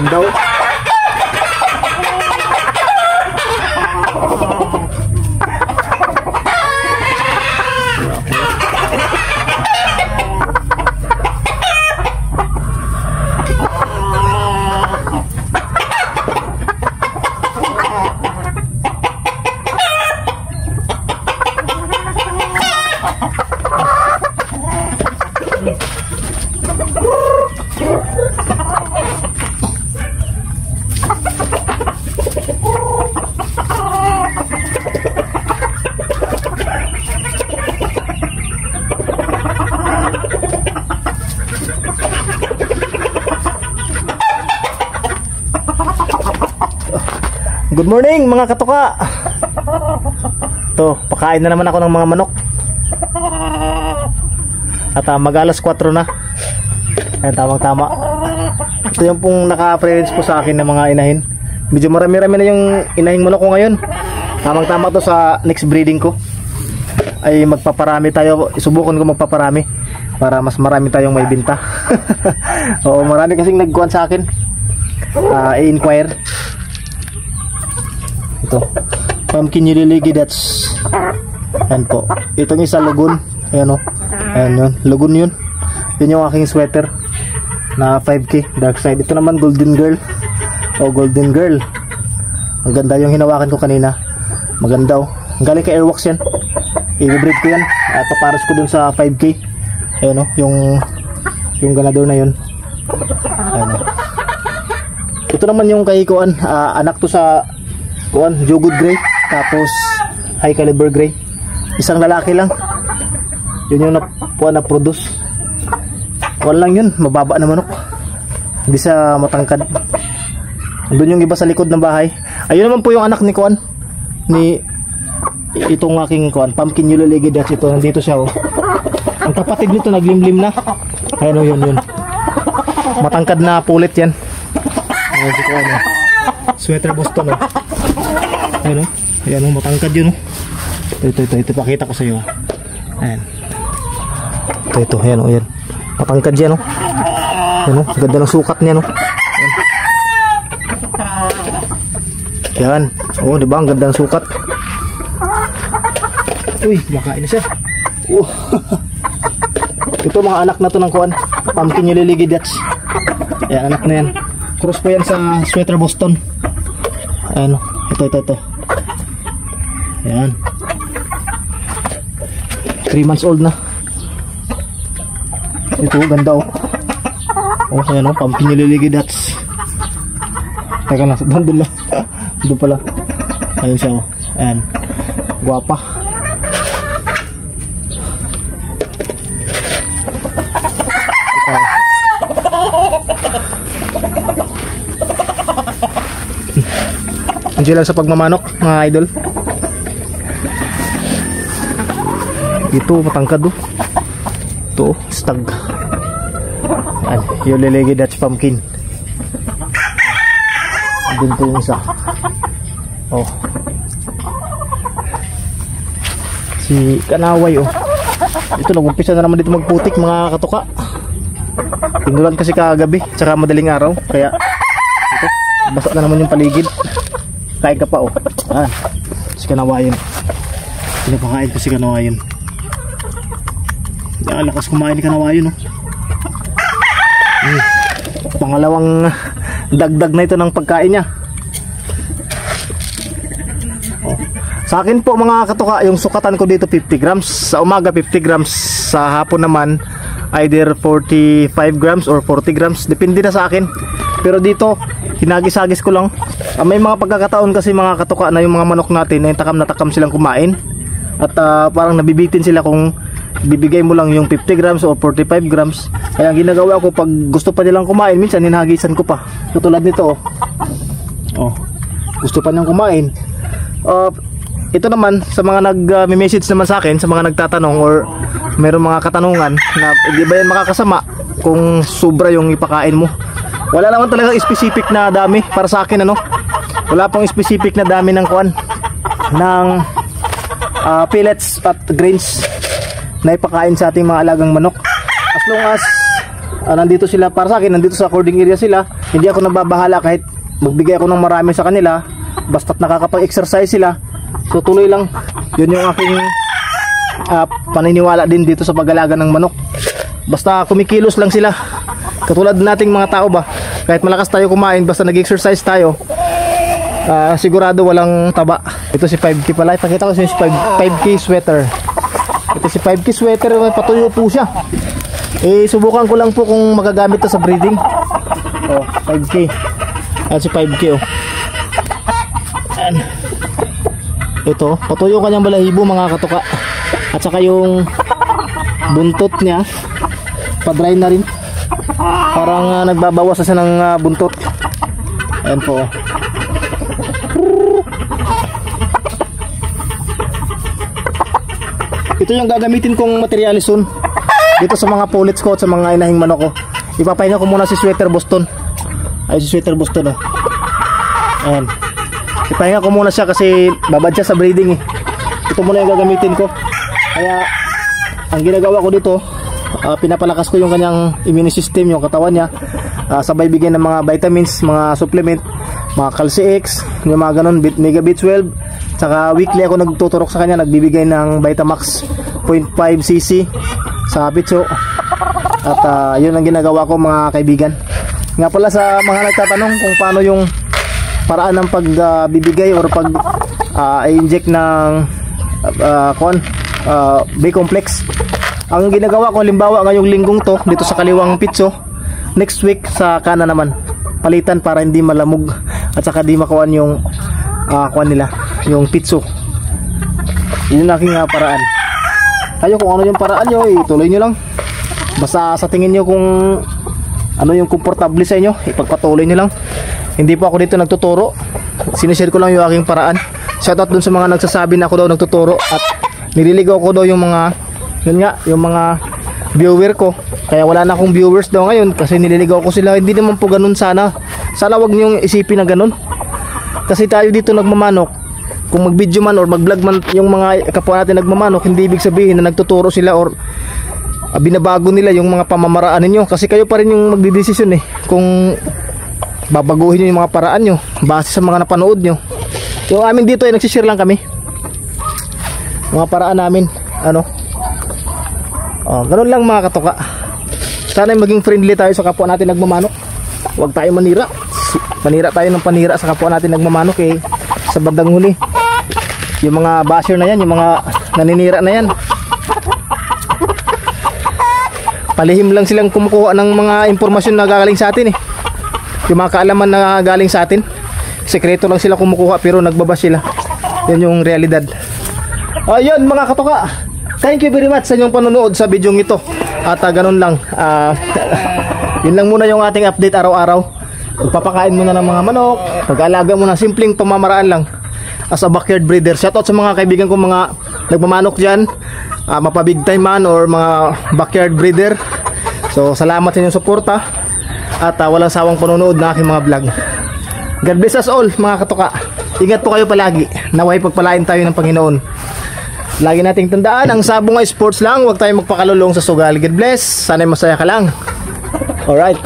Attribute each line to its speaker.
Speaker 1: Ganda oh. Good morning mga katuka. Ito, pakain na naman ako ng mga manok. At mag-alas 4 na. Ayan, tamang-tama. Ito yung pong naka-preference po sa akin ng mga inahin. Medyo marami-rami na yung inahing manok ko ngayon. Tamang-tama to sa next breeding ko. Ay magpaparami tayo. Isubukan ko magpaparami para mas marami tayong may binta. Oo, marami kasing nagkuhan sa akin. I-inquire. Ito, pumpkin nililigi, that's ayan po, itong isa lugon, ayan o, ayan yun, lugon yun, yun yung aking sweater na 5K dark side. Ito naman golden girl, o golden girl, ang ganda yung hinawakan ko kanina, maganda o, galing kay Airwax yan, i-breed ko yan at paparas ko dun sa 5K, ayan o, yung ganador na yun, ayan o. Ito naman yung kay Kuan, anak to sa Kuan, Jugod Gray, tapos High Caliber Gray. Isang lalaki lang. Yun yung na-produce. Kuan lang yun, mababa na manok. Hindi sa matangkad. Doon yung iba sa likod ng bahay. Ayun naman po yung anak ni Kuan. Ni itong aking Kuan, pumpkin nililigi, that's ito. Nandito siya oh. Ang kapatid nito naglimlim na. Ayun oh, yun. Matangkad na pulit yan. Ayun si Kuan oh. Sweater Boston oh. Ayan o, ayan o, matangkad yun o. Ito, pakita ko sa iyo. Ayan. Ito, ayan o, ayan. Matangkad yan o. Ayan o, ganda ng sukat niya o. Ayan. O, diba, ang ganda ng sukat. Uy, makain na siya. Ito mga anak na to ng Kuan, pumpkin nililigi, that's. Ayan, anak na yan. Cross po yan sa sweater Boston. Ayan o, ito. Ayan, 3 months old na. Ito, ganda oh. Oh, ayan oh, pumpkin nililigi, that's. Teka lang, doon lang. Doon pala. Ayun siya oh. Ayan, guwapa. Andiyan lang sa pagmamanok mga idol. Ito matangkad oh. Ito stag. Ayan, yung liligi, that's pumpkin. Doon po yung isa. Oh, si Kanaway oh. Ito nag-umpisa na naman dito magputik mga katuka. Pinulan kasi kagabi tsaka madaling araw, kaya ito, basa na naman yung paligid. Kain ka pa oh. Si Kanawayon. Pinapakain ko si Kanawayon. Lakas kumain ni Kanawayon oh. Pangalawang dagdag na ito ng pagkain niya oh. Sa akin po mga katuka, yung sukatan ko dito 50 grams. Sa umaga 50 grams. Sa hapon naman either 45 grams or 40 grams. Depende na sa akin. Pero dito hinagis-hagis ko lang. May mga pagkakataon kasi mga katuka na yung mga manok natin ay takam na takam silang kumain. At parang nabibitin sila kung bibigay mo lang yung 50 grams o 45 grams. Kaya ang ginagawa ko, pag gusto pa nilang kumain, minsan hinahagisan ko pa. Katulad nito oh. Gusto pa nilang kumain. Ito naman sa mga nag-message naman sa akin, sa mga nagtatanong or mayroong mga katanungan na di ba yan makakasama kung sobra yung ipakain mo. Wala naman talaga specific na dami para sa akin ano. Wala pang specific na dami ng kuan ng pellets at grains na ipakain sa ating mga alagang manok. As long as nandito sila para sa akin, nandito sa according area sila. Hindi ako nababahala kahit magbigay ako ng marami sa kanila, basta't nakakapag-exercise sila. So tuloy lang, yun yung aking paniniwala din dito sa pag-alaga ng manok. Basta kumikilos lang sila, katulad nating mga tao ba, kahit malakas tayo kumain, basta nag-exercise tayo, sigurado walang taba. Ito si 5K pala, ipakita ko si 5K sweater. Ito si 5K sweater, patuyo po siya. Subukan ko lang po kung magagamit to sa breeding. 5K. At si 5K ito, patuyo kanyang balahibo mga katuka. At saka yung buntot niya pa-dry na rin. Parang nagbabawas siya ng buntot. Ayan po. Ito yung gagamitin kong materialis soon dito sa mga pullets ko at sa mga inahing manok ko. Ipapahinga ko muna si Sweater Boston. Ay, si Sweater Boston Ayan. Ipahinga ko muna siya kasi babad siya sa breeding Ito muna yung gagamitin ko. Kaya ang ginagawa ko dito, pinapalakas ko yung kanyang immune system, yung katawan niya. Sabay bigyan ng mga vitamins, mga supplement, mga Calci X, yung mga ganun, Mega B12. Saka weekly ako nagtuturok sa kanya, nagbibigay ng Vitamax 0.5cc sa pitso. At yun ang ginagawa ko mga kaibigan. Nga pala sa mga nagtatanong kung paano yung paraan ng pagbibigay or pag i-inject ng B-complex. Ang ginagawa ko, halimbawa ngayong linggong to dito sa kaliwang pitso, next week sa kanan naman palitan para hindi malamog at saka di makuan yung nila, yung pitso. Yun ang aking paraan. Kayo kung ano yung paraan nyo, ituloy nyo lang. Basta sa tingin nyo kung ano yung komportable sa inyo, ipagpatuloy nyo lang. Hindi po ako dito nagtuturo, sinishare ko lang yung aking paraan. Shoutout dun sa mga nagsasabi na ako daw nagtuturo at nililigaw ko daw yung mga, yun nga, yung mga viewer ko. Kaya wala na akong viewers daw ngayon kasi nililigaw ko sila. Hindi naman po ganun sana. Sana wag nyo isipin na ganun. Kasi tayo dito nagmamanok, kung mag-video man or mag-vlog man yung mga kapwa natin nagmamanok, hindi ibig sabihin na nagtuturo sila or binabago nila yung mga pamamaraan ninyo. Kasi kayo pa rin yung magdidesisyon kung babaguhin nyo yung mga paraan nyo base sa mga napanood nyo. Yung amin dito ay nagsishare lang kami mga paraan namin. Ganun lang mga katoka. Sana maging friendly tayo sa kapwa natin nagmamanok. Huwag tayo manira. Panira tayo ng panira sa kapwa natin nagmamanok sa bandang huli. Yung mga basher na yan, yung mga naninira na yan, palihim lang silang kumukuha ng mga impormasyon na gagaling sa atin yung mga kaalaman na galing sa atin. Sekreto lang sila kumukuha pero nagbabash sila. Yan yung realidad. Ayun mga katoka, thank you very much sa inyong panonood sa video ito. At ganun lang, yun lang muna yung ating update araw-araw. Magpapakain muna ng mga manok, pag-aalaga muna, simpleng pamamaraan lang as a backyard breeder. Shoutout sa mga kaibigan ko mga nagmamanok dyan, mapabig time man or mga backyard breeder. So salamat sa inyong suporta at walang sawang panonood na aking mga vlog. God bless us all mga katoka. Ingat po kayo palagi. Naway pagpalain tayo ng Panginoon. Lagi nating tandaan, ang sabong ay sports lang, huwag tayong magpakalulong sa sugal. God bless, sana'y masaya ka lang. Alright.